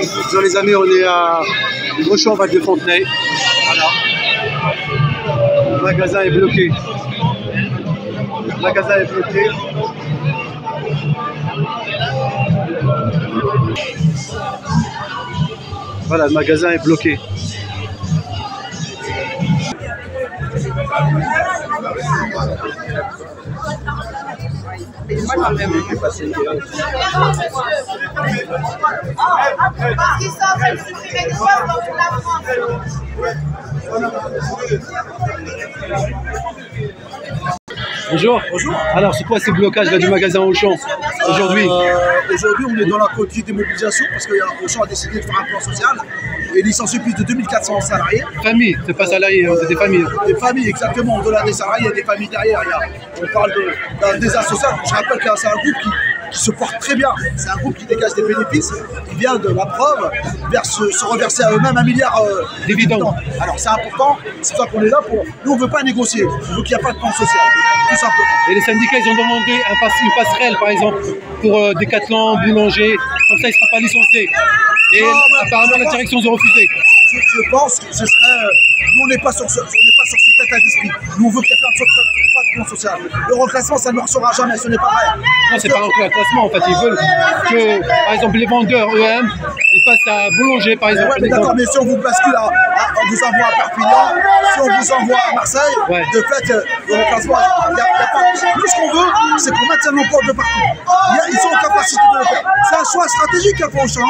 Désolé les amis, on est à Auchan, Val de Fontenay. Voilà. Le magasin est bloqué. Le magasin est bloqué. Voilà, le magasin est bloqué. Bonjour. Bonjour. Alors, c'est quoi ce blocage là, du magasin Auchan aujourd'hui? Aujourd'hui, on est dans la quantité de mobilisation parce que Auchan a décidé de faire un plan social et licencier plus de 2400 salariés. Famille, c'est pas salarié, c'est des familles. Des familles, exactement. Au-delà des salariés, il y a des familles derrière. On parle d'un désastre social. Je rappelle que c'est un groupe qui se porte très bien. C'est un groupe qui dégage des bénéfices, qui vient de la preuve, se reverser à eux-mêmes 1 milliard de dividendes. Alors c'est important, c'est pour ça qu'on est là pour. Nous on ne veut pas négocier, on veut qu'il n'y ait pas de plan social, tout simplement. Et les syndicats ils ont demandé une passerelle par exemple pour Decathlon, Boulanger, comme ça ils ne seront pas licenciés. Et non, apparemment la direction ils ont refusé. Je pense que ce serait. Nous on n'est pas sur ce état d'esprit. Nous on veut qu'il y ait pas de plan social. Le reclassement ça ne marchera jamais, ce n'est pas vrai. Non, c'est pas un reclassement en fait, ils veulent que par exemple les vendeurs EM ils passent à Boulanger par exemple. Ouais, d'accord, mais si on vous bascule, on vous envoie à Perpignan, si on vous envoie à Marseille, de fait, le reclassement, il n'y a pas. Nous, ce qu'on veut, c'est qu'on maintienne l'emploi de partout. Ils sont en capacité de le faire. C'est un choix stratégique qu'a fait Auchan.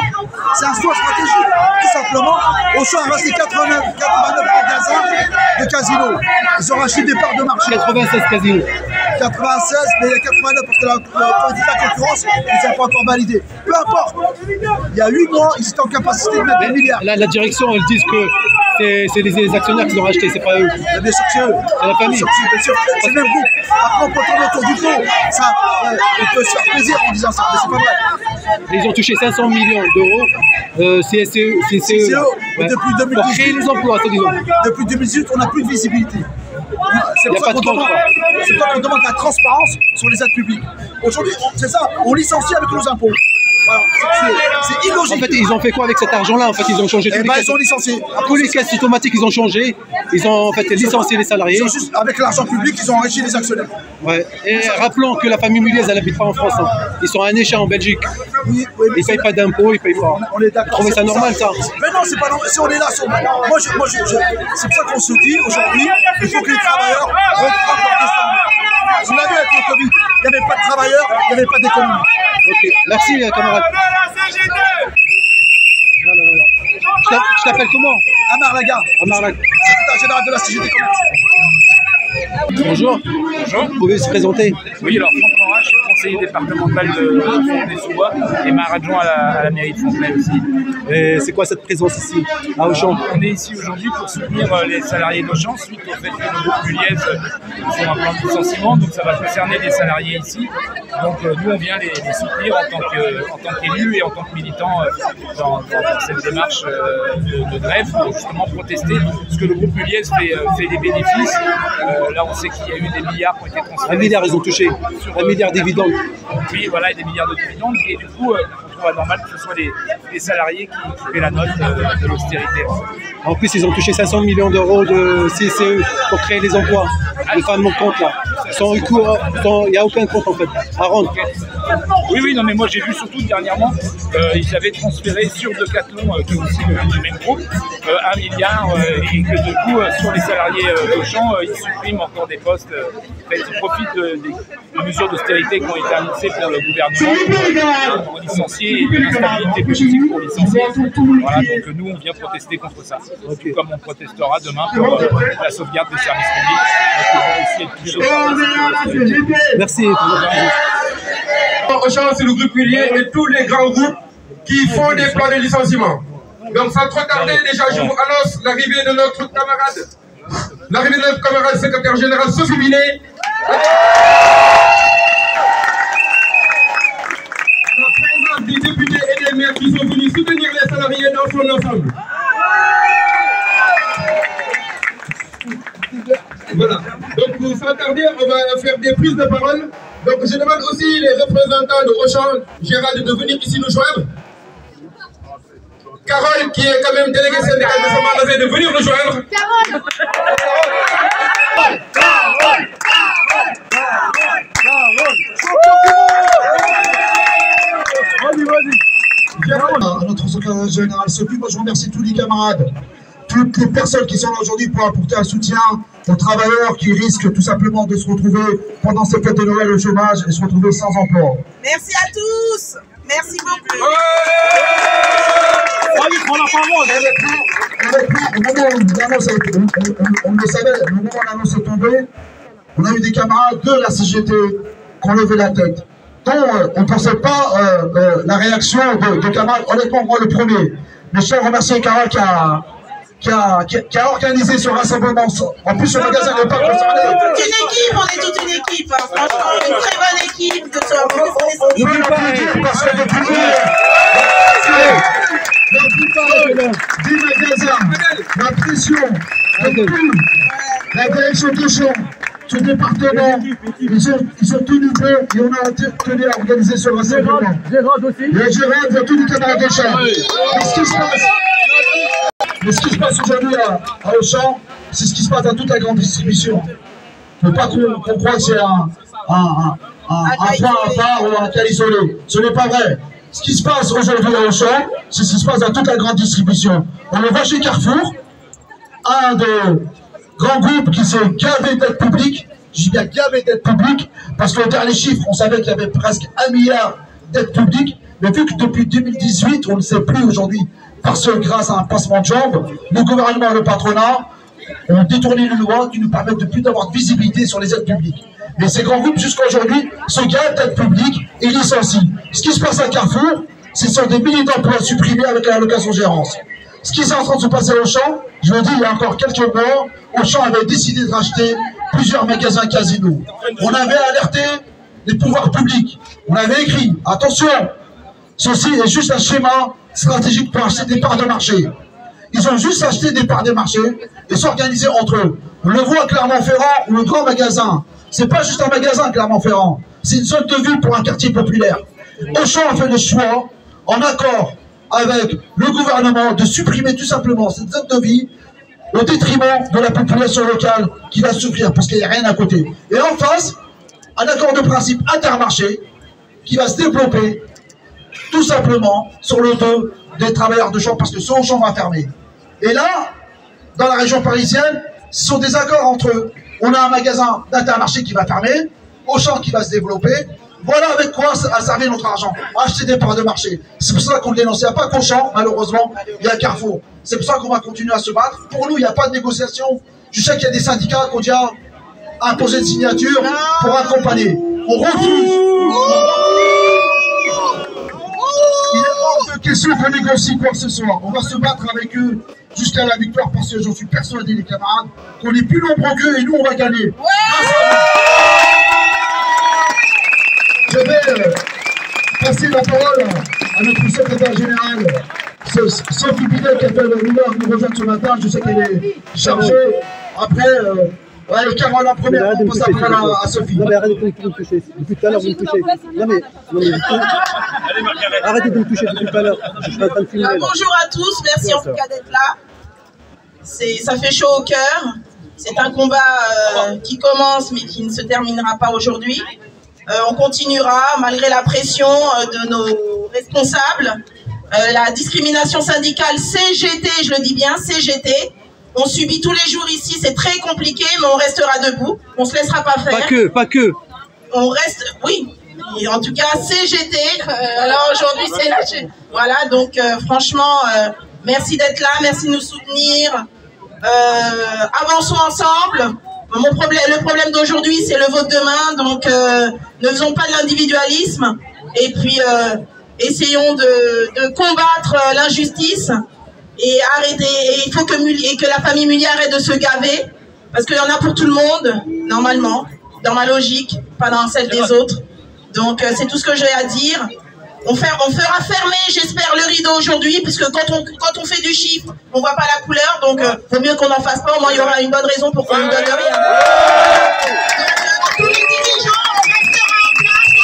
C'est un choix stratégique, tout simplement. Auchan a racheté 89 magasins de casinos. Ils ont racheté des parts de marché. 96 casinos. 96, mais il y a 89 parce que la concurrence, ils n'ont pas encore validé. Peu importe. Il y a 8 mois, ils étaient en capacité de mettre des milliards. La direction, ils disent que c'est les actionnaires qui ont racheté, c'est pas eux. Bien sûr que c'est eux. C'est la famille. Bien sûr, c'est le même groupe. Après, on peut tourner autour du pot. Ça, on peut se faire plaisir en disant ça, mais c'est pas vrai. Ils ont touché 500 millions d'euros CCE. Ouais. Depuis 2018. Pour créer les emplois, c'est disons. Depuis 2018, on n'a plus de visibilité. C'est pour ça qu'on demande la transparence sur les aides publiques. Aujourd'hui, c'est ça, on licencie avec nos impôts. Voilà, c'est illogique. En fait, ils ont fait quoi avec cet argent-là? En fait, ils ont changé tous les caisses. Ils ont licencié. Tous les caisses automatiques, ils ont changé. Ils ont en fait licencié les salariés. Ils ont juste, avec l'argent public, ils ont enrichi les actionnaires. Ouais. Et rappelons que la famille Muliez, elle n'habite pas en France. Hein. Ils sont à un échelon en Belgique. Oui, ils ne payent pas d'impôts, ils ne payent pas. On est d'accord. Vous trouvez ça normal, ça? Mais non, c'est pas normal. Si on est là, c'est pour ça qu'on se dit aujourd'hui, il faut que les travailleurs reprennent leur destin. Vous l'avez avec le Covid, il n'y avait pas de travailleurs, il n'y avait pas d'économie. Ok, merci camarade. Voilà. Je t'appelle comment? Amar Laga. Amar Laga. Secrétaire général de la CGT Commerce. Bonjour. Bonjour. Vous pouvez se présenter? Oui, alors Franck Morin, je suis conseiller départemental de Fontenay-sous-Bois et maire adjoint à la mairie de Fontenay aussi. Et c'est quoi cette présence ici, à Auchan? On est ici aujourd'hui pour soutenir les salariés d'Auchan suite au fait que le groupe Muliez font un plan de licenciement, donc ça va concerner les salariés ici. Donc nous on vient les soutenir en tant qu'élus et en tant que militants dans cette démarche de grève pour justement protester parce que le groupe Muliez fait des bénéfices. Là on sait qu'il y a eu des milliards qui ont été transférés. 1 milliard ils ont touché, 1 milliard de dividendes. Oui voilà, et des milliards de dividendes et du coup on trouve normal que ce soit les salariés qui paient la note de l'austérité. En plus ils ont touché 500 millions d'euros de CCE pour créer les emplois. Les femmes de compte là. Il n'y a aucun compte en fait à rendre. Oui, non mais moi j'ai vu surtout dernièrement, ils avaient transféré sur Decathlon, qui est aussi du même groupe, 1 milliard et que du coup sur les salariés d'Auchan, ils suppriment encore des postes. Ils profitent des mesures d'austérité qui ont été annoncées par le gouvernement pour licencier et de l'instabilité politique pour licencier. Voilà, donc nous on vient protester contre ça. Okay. Comme on protestera demain pour la sauvegarde des services publics. Merci. Auchan, c'est le groupe Muliez et tous les grands groupes qui font des plans de licenciement. Donc sans trop tarder, déjà je vous annonce l'arrivée de notre camarade secrétaire général Sophie Binet. La présence des députés et des maires qui sont venus soutenir les salariés dans son ensemble. Voilà. Donc sans tarder, on va faire des prises de parole. Donc je demande aussi les représentants de Auchan, Gérald, de venir ici nous joindre. Carole, qui est quand même déléguée syndicale de ce magasin, de venir nous joindre. À notre secrétaire général Sophie, moi je remercie tous les camarades, toutes les personnes qui sont là aujourd'hui pour apporter un soutien aux travailleurs qui risquent tout simplement de se retrouver pendant ces fêtes de Noël au chômage et se retrouver sans emploi. Merci à tous. Merci beaucoup. Au moment où l'annonce on le savait, au moment où l'annonce est tombée, on a eu des camarades de la CGT qui ont levé la tête. Donc, on ne pensait pas la réaction de camarades. Honnêtement, moi le premier. Mais je tiens à remercier Carole qui a organisé ce rassemblement. En plus, le magasin n'est pas concerné. Toute une équipe, on est toute une équipe. Hein. Franchement, une très bonne équipe de ce On peut l'applaudir parce que depuis du magasin, la pression, la direction de champ, ce département, ils ont tenu bon et on a tenu à organiser ce rassemblement. Gérard aussi. Le Gérard, il y a tous les camarades de champ. Mais ce qui se passe aujourd'hui à Auchan, c'est ce qui se passe dans toute la grande distribution. Il ne faut pas qu'on croie que c'est un point à part ou un cas isolé. Ce n'est pas vrai. Ce qui se passe aujourd'hui à Auchan, c'est ce qui se passe dans toute la grande distribution. On le voit chez Carrefour, un des grands groupes qui s'est gavé d'aides publiques. Je dis bien gavé d'aides publiques, parce qu'au dernier chiffre, on savait qu'il y avait presque 1 milliard d'aides publiques. Mais vu que depuis 2018, on ne sait plus aujourd'hui, parce que grâce à un passement de jambes, le gouvernement et le patronat ont détourné les lois qui nous permettent de plus d'avoir de visibilité sur les aides publiques. Mais ces grands groupes, jusqu'à aujourd'hui, se gavent d'aides publiques et licencient. Ce qui se passe à Carrefour, ce sont des milliers d'emplois supprimés avec la location gérance. Ce qui est en train de se passer à Auchan, je le dis, il y a encore quelques mois, Auchan avait décidé de racheter plusieurs magasins casinos. On avait alerté les pouvoirs publics. On avait écrit, attention, ceci est juste un schéma stratégique pour acheter des parts de marché. Ils ont juste acheté des parts de marché et s'organiser entre eux. On le voit à Clermont-Ferrand ou le grand magasin. C'est pas juste un magasin, Clermont-Ferrand. C'est une zone de vie pour un quartier populaire. Auchan a fait le choix, en accord avec le gouvernement, de supprimer tout simplement cette zone de vie au détriment de la population locale qui va souffrir parce qu'il n'y a rien à côté. Et en face, un accord de principe Intermarché qui va se développer tout simplement sur le dos des travailleurs de champ parce que ce Auchan va fermer. Et là, dans la région parisienne, ce sont des accords entre eux. On a un magasin d'Intermarché qui va fermer, Auchan qui va se développer. Voilà avec quoi a servi notre argent. Acheter des parts de marché. C'est pour ça qu'on ne dénonce. Il n'y a pas qu'Auchan, malheureusement, il y a Carrefour. C'est pour ça qu'on va continuer à se battre. Pour nous, il n'y a pas de négociation. Je sais qu'il y a des syndicats qui ont déjà imposé de signature pour accompagner. On refuse. Il est hors de question qu'on négocie quoi que ce soit. On va se battre avec eux jusqu'à la victoire parce que j'en suis persuadé, les camarades, qu'on est plus nombreux qu'eux et nous, on va gagner. Je vais passer la parole à notre secrétaire général, Sophie Bidet, qui a fait l'honneur de nous rejoindre ce matin. Je sais qu'elle est chargée. Après, Carole en première, on passe la parole à Sophie. Non mais arrêtez de me toucher. Depuis tout à l'heure, vous me touchez. Non mais arrêtez de me toucher depuis tout à l'heure. Je suis en train de filmer. Bonjour à tous, merci en tout cas d'être là. Ça fait chaud au cœur. C'est un combat qui commence mais qui ne se terminera pas aujourd'hui. On continuera malgré la pression de nos responsables. La discrimination syndicale CGT, je le dis bien, CGT. On subit tous les jours ici, c'est très compliqué, mais on restera debout. On ne se laissera pas faire. Pas que. On reste, oui. Et en tout cas, CGT. Alors aujourd'hui, c'est là. Voilà, donc franchement, merci d'être là, merci de nous soutenir. Avançons ensemble. Le problème d'aujourd'hui, c'est le vote demain, donc ne faisons pas de l'individualisme et puis essayons de combattre l'injustice et arrêter. Et il faut que la famille Mullier arrête de se gaver, parce qu'il y en a pour tout le monde, normalement, dans ma logique, pas dans celle des autres. Donc c'est tout ce que j'ai à dire. On fera fermer, j'espère, le rideau aujourd'hui, puisque quand on fait du chiffre, on voit pas la couleur, donc vaut mieux qu'on n'en fasse pas, au moins il y aura une bonne raison pour qu'on nous donne rien. Donc, tous les dirigeants, on restera en place.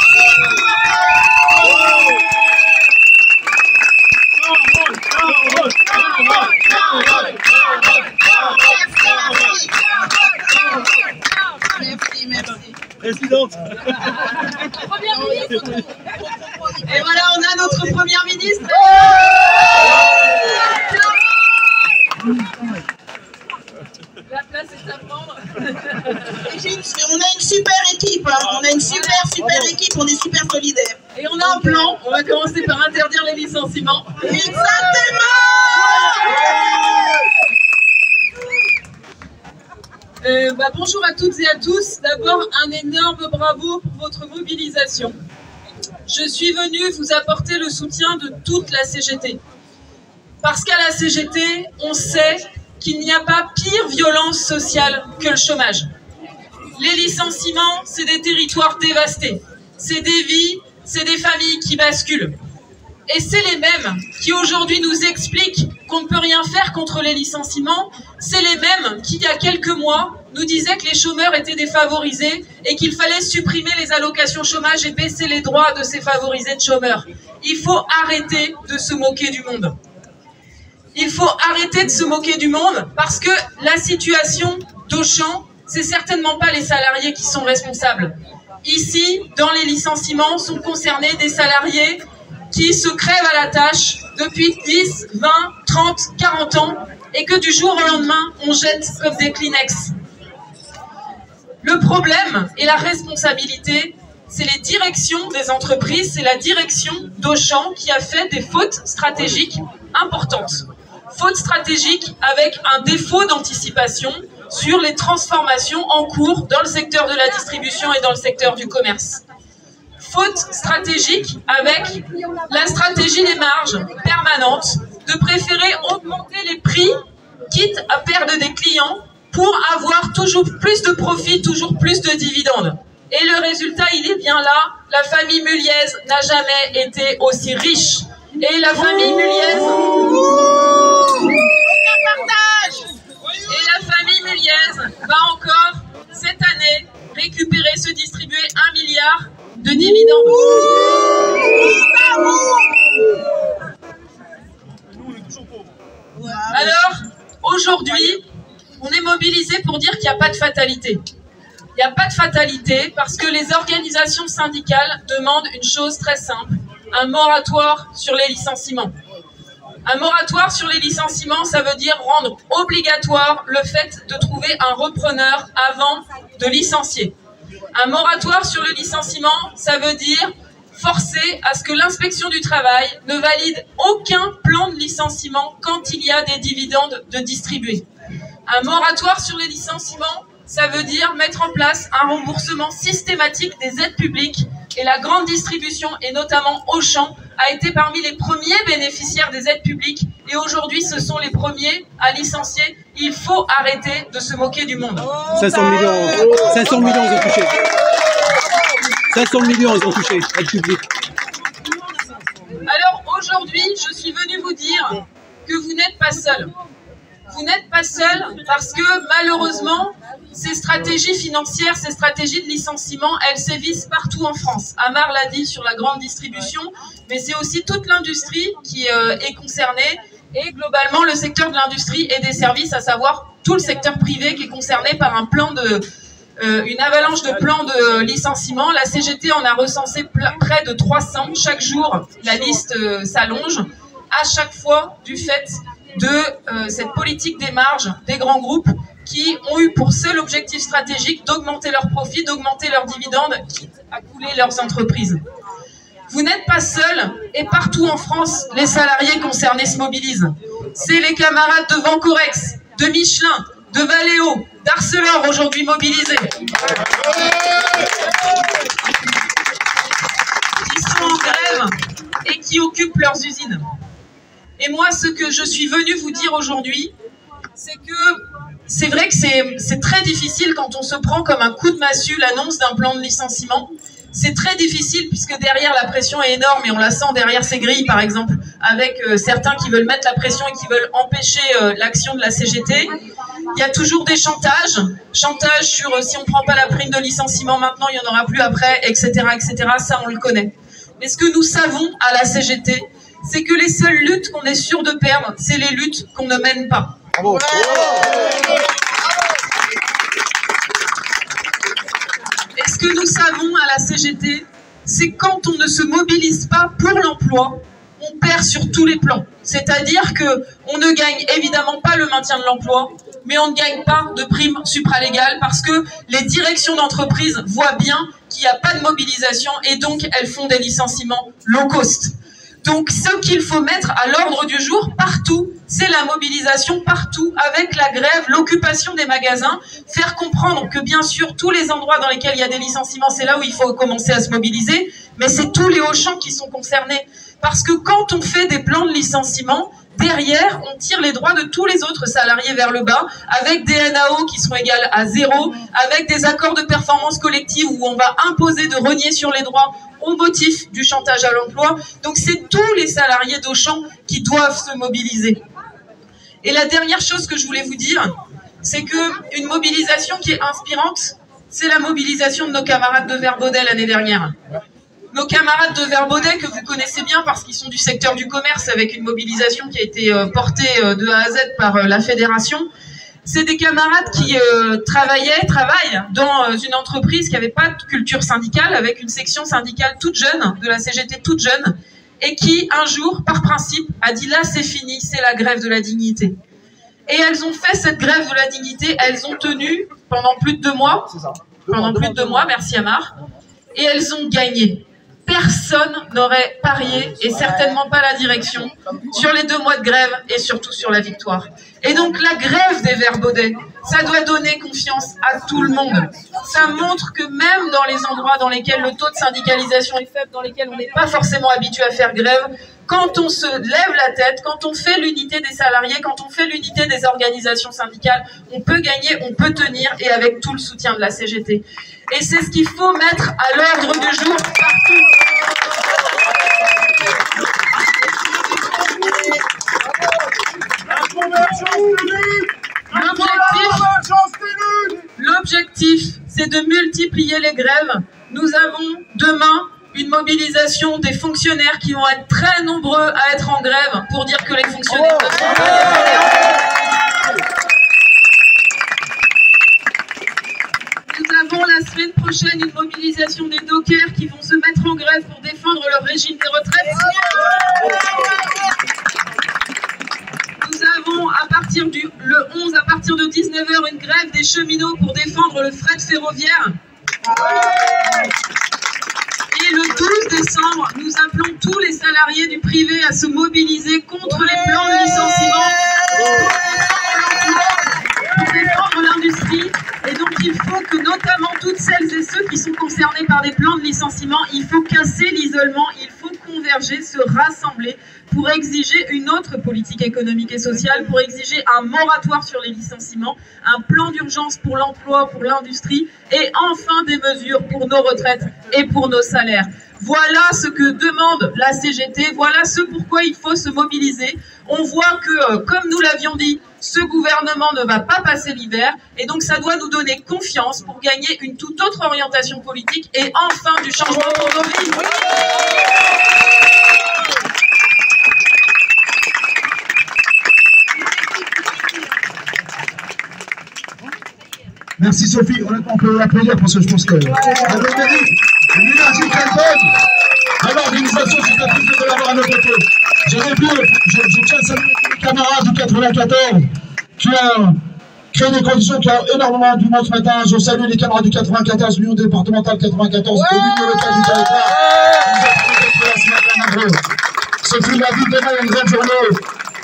Et voilà, on a notre première ministre. La place est à prendre. On a une super équipe, hein. On a une super équipe, on est super solidaires. Et on a un plan, on va commencer par interdire les licenciements. Exactement. Bonjour à toutes et à tous. D'abord, un énorme bravo pour votre mobilisation. Je suis venue vous apporter le soutien de toute la CGT. Parce qu'à la CGT, on sait qu'il n'y a pas pire violence sociale que le chômage. Les licenciements, c'est des territoires dévastés. C'est des vies, c'est des familles qui basculent. Et c'est les mêmes qui aujourd'hui nous expliquent qu'on ne peut rien faire contre les licenciements. C'est les mêmes qui, il y a quelques mois, nous disaient que les chômeurs étaient défavorisés et qu'il fallait supprimer les allocations chômage et baisser les droits de ces favorisés de chômeurs. Il faut arrêter de se moquer du monde. Il faut arrêter de se moquer du monde parce que la situation d'Auchan, c'est certainement pas les salariés qui sont responsables. Ici, dans les licenciements, sont concernés des salariés qui se crèvent à la tâche depuis 10, 20, 30, 40 ans et que du jour au lendemain, on jette comme des Kleenex. Le problème et la responsabilité, c'est les directions des entreprises, c'est la direction d'Auchan qui a fait des fautes stratégiques importantes. Fautes stratégiques avec un défaut d'anticipation sur les transformations en cours dans le secteur de la distribution et dans le secteur du commerce. Faute stratégique avec la stratégie des marges permanentes, de préférer augmenter les prix, quitte à perdre des clients, pour avoir toujours plus de profits, toujours plus de dividendes. Et le résultat, il est bien là, la famille Muliez n'a jamais été aussi riche. Et la famille Muliez... Aucun partage. Et la famille Muliez va encore, cette année, récupérer, se distribuer 1 milliard de dividendes. Alors, aujourd'hui, on est mobilisé pour dire qu'il n'y a pas de fatalité. Il n'y a pas de fatalité parce que les organisations syndicales demandent une chose très simple, un moratoire sur les licenciements. Un moratoire sur les licenciements, ça veut dire rendre obligatoire le fait de trouver un repreneur avant de licencier. Un moratoire sur le licenciement, ça veut dire forcer à ce que l'inspection du travail ne valide aucun plan de licenciement quand il y a des dividendes de distribuer. Un moratoire sur les licenciements, ça veut dire mettre en place un remboursement systématique des aides publiques et la grande distribution, et notamment Auchan, a été parmi les premiers bénéficiaires des aides publiques et aujourd'hui ce sont les premiers à licencier. Il faut arrêter de se moquer du monde. 500 millions ils ont touché. 500 millions ils ont touché, aide publique. Alors aujourd'hui, je suis venue vous dire que vous n'êtes pas seul. Vous n'êtes pas seul parce que malheureusement, ces stratégies financières, ces stratégies de licenciement, elles sévissent partout en France. Amar l'a dit sur la grande distribution, mais c'est aussi toute l'industrie qui est concernée et globalement le secteur de l'industrie et des services, à savoir tout le secteur privé qui est concerné par un plan de, une avalanche de plans de licenciement. La CGT en a recensé près de 300. Chaque jour, la liste s'allonge, à chaque fois du fait de cette politique des marges des grands groupes qui ont eu pour seul objectif stratégique d'augmenter leurs profits, d'augmenter leurs dividendes, quitte à couler leurs entreprises. Vous n'êtes pas seuls et partout en France, les salariés concernés se mobilisent. C'est les camarades de Vancorex, de Michelin, de Valeo, d'Arcelor aujourd'hui mobilisés. Qui sont en grève et qui occupent leurs usines. Et moi, ce que je suis venue vous dire aujourd'hui, c'est que c'est vrai que c'est très difficile quand on se prend comme un coup de massue l'annonce d'un plan de licenciement. C'est très difficile puisque derrière la pression est énorme et on la sent derrière ces grilles par exemple avec certains qui veulent mettre la pression et qui veulent empêcher l'action de la CGT. Il y a toujours des chantages sur si on ne prend pas la prime de licenciement maintenant, il n'y en aura plus après, etc., etc. Ça, on le connaît. Mais ce que nous savons à la CGT, c'est que les seules luttes qu'on est sûr de perdre, c'est les luttes qu'on ne mène pas. Bravo. Et ce que nous savons à la CGT, c'est quand on ne se mobilise pas pour l'emploi, on perd sur tous les plans. C'est-à-dire qu'on ne gagne évidemment pas le maintien de l'emploi, mais on ne gagne pas de primes supralégales parce que les directions d'entreprise voient bien qu'il n'y a pas de mobilisation et donc elles font des licenciements low cost. Donc ce qu'il faut mettre à l'ordre du jour partout, c'est la mobilisation partout avec la grève, l'occupation des magasins, faire comprendre que bien sûr tous les endroits dans lesquels il y a des licenciements, c'est là où il faut commencer à se mobiliser, mais c'est tous les Auchan qui sont concernés. Parce que quand on fait des plans de licenciement, derrière, on tire les droits de tous les autres salariés vers le bas, avec des NAO qui seront égales à 0, avec des accords de performance collective où on va imposer de renier sur les droits au motif du chantage à l'emploi. Donc c'est tous les salariés d'Auchan qui doivent se mobiliser. Et la dernière chose que je voulais vous dire, c'est qu'une mobilisation qui est inspirante, c'est la mobilisation de nos camarades de Verbaudet l'année dernière. Nos camarades de Verbaudet, que vous connaissez bien parce qu'ils sont du secteur du commerce, avec une mobilisation qui a été portée de A à Z par la fédération, c'est des camarades qui travaillent dans une entreprise qui n'avait pas de culture syndicale, avec une section syndicale toute jeune, de la CGT toute jeune, et qui, un jour, par principe, a dit « là, c'est fini, c'est la grève de la dignité ». Et elles ont fait cette grève de la dignité, elles ont tenu pendant plus de 2 mois, merci Amar, et elles ont gagné. Personne n'aurait parié, et certainement pas la direction, sur les 2 mois de grève et surtout sur la victoire. Et donc la grève des Verbaudet, ça doit donner confiance à tout le monde. Ça montre que même dans les endroits dans lesquels le taux de syndicalisation est faible, dans lesquels on n'est pas forcément habitué à faire grève, quand on se lève la tête, quand on fait l'unité des salariés, quand on fait l'unité des organisations syndicales, on peut gagner, on peut tenir, et avec tout le soutien de la CGT. Et c'est ce qu'il faut mettre à l'ordre du jour partout. L'objectif, c'est de multiplier les grèves. Nous avons demain une mobilisation des fonctionnaires qui vont être très nombreux à être en grève pour dire que les fonctionnaires ne sont pas. Nous avons la semaine prochaine une mobilisation des dockers qui vont se mettre en grève pour défendre leur régime des retraites. Nous avons le 11 à partir de 19h une grève des cheminots pour défendre le fret ferroviaire. Et le 12 décembre, nous appelons tous les salariés du privé à se mobiliser contre les plans de licenciement, pour défendre l'industrie. Et donc il faut que notamment toutes celles et ceux qui sont concernés par des plans de licenciement, il faut casser l'isolement, il faut converger, se rassembler pour exiger une autre politique économique et sociale, pour exiger un moratoire sur les licenciements, un plan d'urgence pour l'emploi, pour l'industrie, et enfin des mesures pour nos retraites et pour nos salaires. Voilà ce que demande la CGT, voilà ce pourquoi il faut se mobiliser. On voit que, comme nous l'avions dit, ce gouvernement ne va pas passer l'hiver, et donc ça doit nous donner confiance pour gagner une toute autre orientation politique et enfin du changement pour nos vies. Merci Sophie, on peut l'applaudir parce que je pense qu'elle mérite une énergie qu'elle donne à l'organisation, c'est un plaisir de l'avoir à nos côtés. J'avais vu, je tiens à saluer tous les camarades du 94 qui ont créé des conditions, qui ont énormément du monde ce matin. Je salue les camarades du 94, l'Union départementale 94, et l'Union locale du territoire. Nous avons été là ce matin nombreux. Sophie l'a dit, demain une grande journée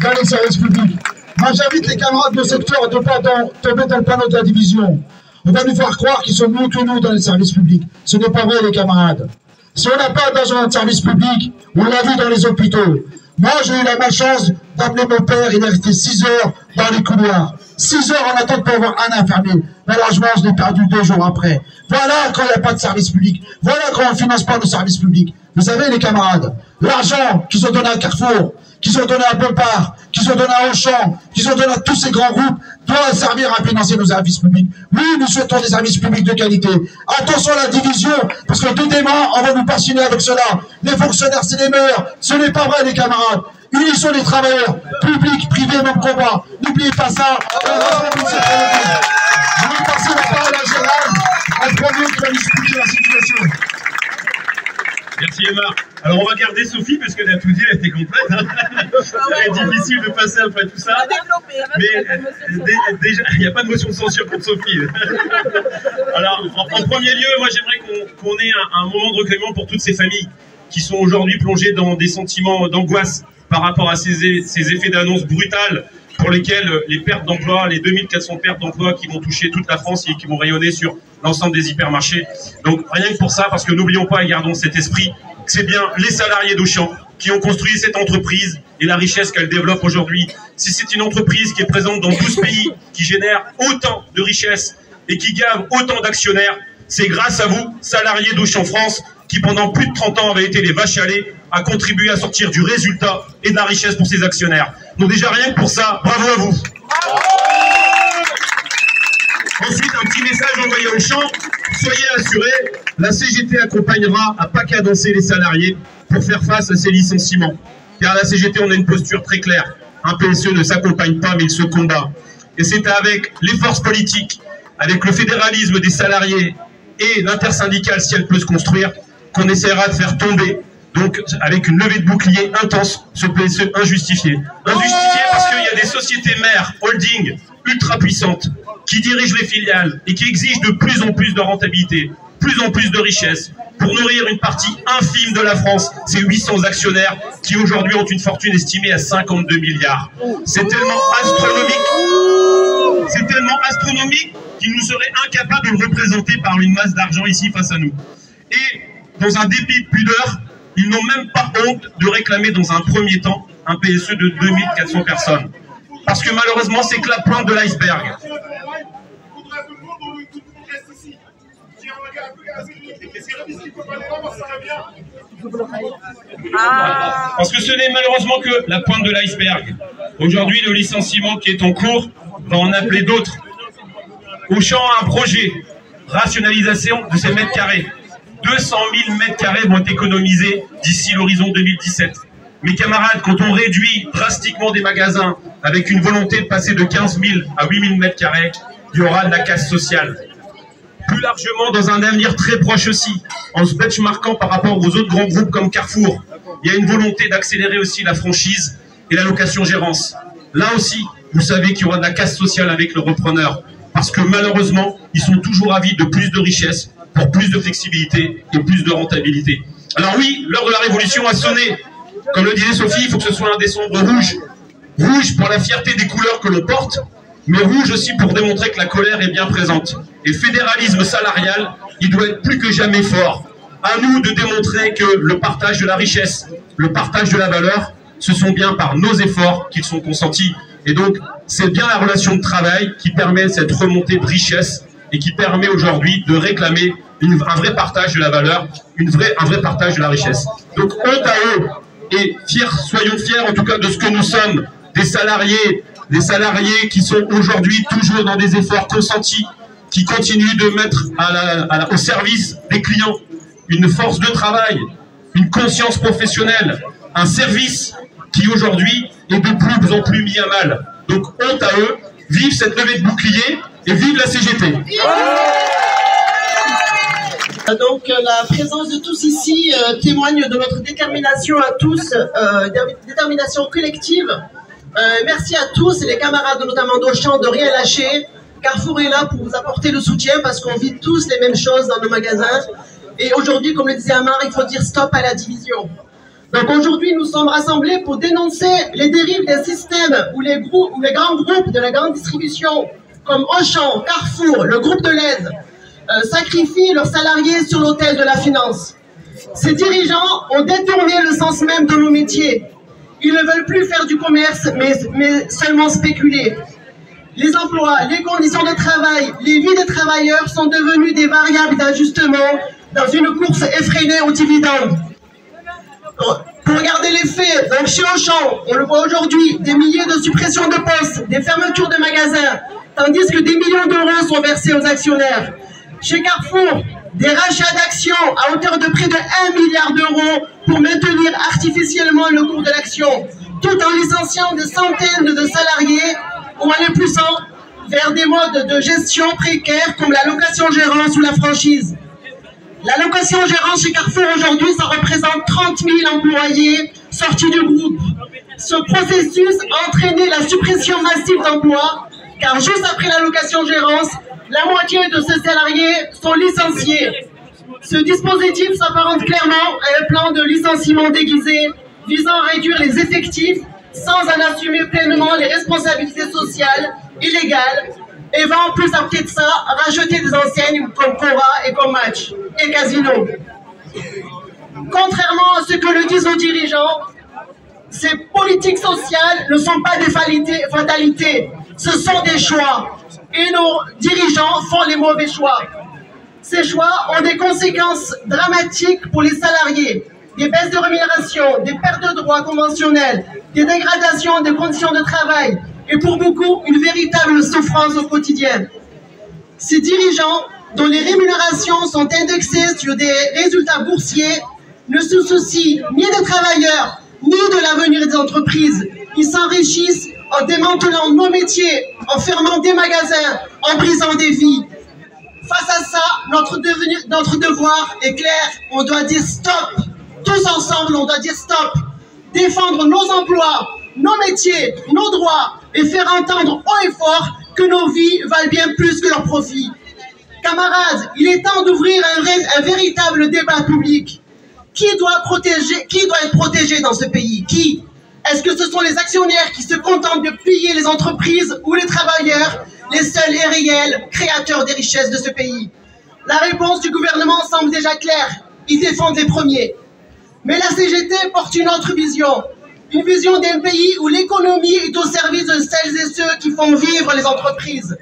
dans les services publics. Moi, j'invite les camarades de secteur de ne pas tomber dans le panneau de la division. On va nous faire croire qu'ils sont mieux que nous dans les services publics. Ce n'est pas vrai, les camarades. Si on n'a pas d'agent de service public, on l'a vu dans les hôpitaux. Moi, j'ai eu la malchance d'amener mon père, il est resté 6 heures dans les couloirs. 6 heures en attente pour avoir un infirmier. Malheureusement, je l'ai perdu 2 jours après. Voilà quand il n'y a pas de service public. Voilà quand on ne finance pas nos services publics. Vous savez, les camarades, l'argent qu'ils ont donné à Carrefour, qu'ils ont donné à Bompard, qu'ils ont donné à Auchan, qu'ils ont donné à tous ces grands groupes, doit servir à financer nos services publics. Oui, nous souhaitons des services publics de qualité. Attention à la division, parce que tout demain, on va nous passionner avec cela. Les fonctionnaires, c'est les meilleurs. Ce n'est pas vrai, les camarades. Unissons les travailleurs, publics, privés, même combat. N'oubliez pas ça. Je vais passer la parole à Gérald, en premier qui va nous expliquer la situation. Merci Emma. Alors on va garder Sophie parce qu'elle a tout dit, elle était complète. Hein. Ça va être difficile de passer après tout ça. Mais déjà, il n'y a pas de motion de censure pour Sophie. Alors en premier lieu, moi j'aimerais qu'on ait un moment de recueillement pour toutes ces familles qui sont aujourd'hui plongées dans des sentiments d'angoisse par rapport à ces effets d'annonce brutales pour lesquels les pertes d'emploi, les 2400 pertes d'emploi qui vont toucher toute la France et qui vont rayonner sur l'ensemble des hypermarchés. Donc rien que pour ça, parce que n'oublions pas et gardons cet esprit, que c'est bien les salariés d'Auchan qui ont construit cette entreprise et la richesse qu'elle développe aujourd'hui. Si c'est une entreprise qui est présente dans 12 pays, qui génère autant de richesses et qui gave autant d'actionnaires, c'est grâce à vous, salariés d'Auchan France, qui pendant plus de 30 ans avaient été les vaches à lait, à contribuer à sortir du résultat et de la richesse pour ses actionnaires. Donc déjà rien que pour ça, bravo à vous. Ensuite, un petit message envoyé au champ. Soyez assurés, la CGT accompagnera à pas cadencer les salariés pour faire face à ces licenciements. Car à la CGT, on a une posture très claire. Un PSE ne s'accompagne pas, mais il se combat. Et c'est avec les forces politiques, avec le fédéralisme des salariés et l'intersyndicale, si elle peut se construire, qu'on essaiera de faire tomber, donc avec une levée de bouclier intense, ce PSE injustifié. Injustifié parce qu'il y a des sociétés mères, holding, ultra puissantes, qui dirigent les filiales et qui exigent de plus en plus de rentabilité, plus en plus de richesse, pour nourrir une partie infime de la France, ces 800 actionnaires qui aujourd'hui ont une fortune estimée à 52 milliards. C'est tellement astronomique qu'ils nous seraient incapables de le représenter par une masse d'argent ici face à nous. Et dans un dépit de pudeur, ils n'ont même pas honte de réclamer dans un premier temps un PSE de 2400 personnes. Parce que malheureusement, c'est que la pointe de l'iceberg. Parce que ce n'est malheureusement que la pointe de l'iceberg. Aujourd'hui, le licenciement qui est en cours va en appeler d'autres. Auchan a un projet, rationalisation de ces mètres carrés. 200 000 mètres carrés vont être économisés d'ici l'horizon 2017. Mes camarades, quand on réduit drastiquement des magasins avec une volonté de passer de 15 000 à 8 000 mètres carrés, il y aura de la casse sociale. Plus largement, dans un avenir très proche aussi, en se benchmarkant par rapport aux autres grands groupes comme Carrefour, il y a une volonté d'accélérer aussi la franchise et la location-gérance. Là aussi, vous savez qu'il y aura de la casse sociale avec le repreneur, parce que malheureusement, ils sont toujours avides de plus de richesse, pour plus de flexibilité et plus de rentabilité. Alors oui, l'heure de la révolution a sonné. Comme le disait Sophie, il faut que ce soit un décembre rouge. Rouge pour la fierté des couleurs que l'on porte, mais rouge aussi pour démontrer que la colère est bien présente. Et fédéralisme salarial, il doit être plus que jamais fort. À nous de démontrer que le partage de la richesse, le partage de la valeur, ce sont bien par nos efforts qu'ils sont consentis. Et donc, c'est bien la relation de travail qui permet cette remontée de richesse et qui permet aujourd'hui de réclamer un vrai partage de la valeur, un vrai partage de la richesse. Donc, honte à eux et soyons fiers en tout cas de ce que nous sommes, des salariés qui sont aujourd'hui toujours dans des efforts consentis, qui continuent de mettre au service des clients une force de travail, une conscience professionnelle, un service qui aujourd'hui est de plus en plus mis à mal. Donc honte à eux, vive cette levée de bouclier et vive la CGT. Donc la présence de tous ici témoigne de notre détermination à tous, détermination collective. Merci à tous et les camarades notamment d'Auchan de rien lâcher. Carrefour est là pour vous apporter le soutien parce qu'on vit tous les mêmes choses dans nos magasins. Et aujourd'hui, comme le disait Amar, il faut dire stop à la division. Donc aujourd'hui, nous sommes rassemblés pour dénoncer les dérives des systèmes où les grands groupes de la grande distribution, comme Auchan, Carrefour, le groupe de l'aide, sacrifient leurs salariés sur l'autel de la finance. Ces dirigeants ont détourné le sens même de nos métiers. Ils ne veulent plus faire du commerce, mais seulement spéculer. Les emplois, les conditions de travail, les vies des travailleurs sont devenues des variables d'ajustement dans une course effrénée aux dividendes. Pour regarder les faits, donc chez Auchan, on le voit aujourd'hui, des milliers de suppressions de postes, des fermetures de magasins, tandis que des millions d'euros sont versés aux actionnaires. Chez Carrefour, des rachats d'actions à hauteur de près de 1 milliard d'euros pour maintenir artificiellement le cours de l'action, tout en licenciant des centaines de salariés ou en les poussant vers des modes de gestion précaires comme la location-gérance ou la franchise. L'allocation gérance chez Carrefour aujourd'hui, ça représente 30 000 employés sortis du groupe. Ce processus a entraîné la suppression massive d'emplois, car juste après l'allocation gérance, la moitié de ces salariés sont licenciés. Ce dispositif s'apparente clairement à un plan de licenciement déguisé visant à réduire les effectifs sans en assumer pleinement les responsabilités sociales illégales et va en plus, à côté de ça, racheter des enseignes comme Cora et comme Match et Casino. Contrairement à ce que le disent nos dirigeants, ces politiques sociales ne sont pas des fatalités, ce sont des choix. Et nos dirigeants font les mauvais choix. Ces choix ont des conséquences dramatiques pour les salariés. Des baisses de rémunération, des pertes de droits conventionnels, des dégradations des conditions de travail et pour beaucoup, une véritable souffrance au quotidien. Ces dirigeants, dont les rémunérations sont indexées sur des résultats boursiers, ne se soucient ni des travailleurs, ni de l'avenir des entreprises. Ils s'enrichissent en démantelant nos métiers, en fermant des magasins, en brisant des vies. Face à ça, notre devoir est clair, on doit dire stop. Tous ensemble, on doit dire stop. Défendre nos emplois, nos métiers, nos droits et faire entendre haut et fort que nos vies valent bien plus que leurs profits. Camarades, il est temps d'ouvrir un véritable débat public. Qui doit être protégé dans ce pays? Qui? Est-ce que ce sont les actionnaires qui se contentent de piller les entreprises ou les travailleurs, les seuls et réels créateurs des richesses de ce pays? La réponse du gouvernement semble déjà claire. Ils défendent les premiers. Mais la CGT porte une autre vision. Une vision d'un pays où l'économie est au service de celles et ceux qui font vivre les entreprises.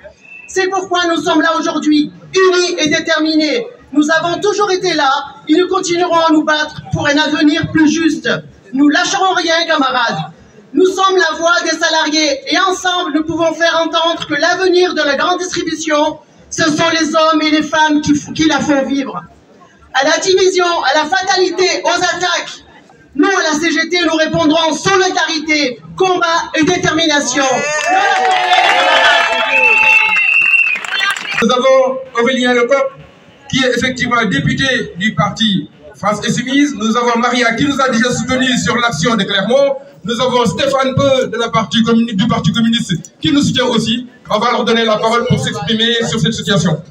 C'est pourquoi nous sommes là aujourd'hui, unis et déterminés. Nous avons toujours été là et nous continuerons à nous battre pour un avenir plus juste. Nous lâcherons rien, camarades. Nous sommes la voix des salariés et ensemble, nous pouvons faire entendre que l'avenir de la grande distribution, ce sont les hommes et les femmes qui la font vivre. À la division, à la fatalité, aux attaques, nous, à la CGT, nous répondrons en solidarité, combat et détermination. Nous avons Aurélien Lecoq, qui est effectivement député du parti France Insoumise. Nous avons Maria, qui nous a déjà soutenus sur l'action de Clermont. Nous avons Stéphane Peu du Parti communiste, qui nous soutient aussi. On va leur donner la parole pour s'exprimer sur cette situation.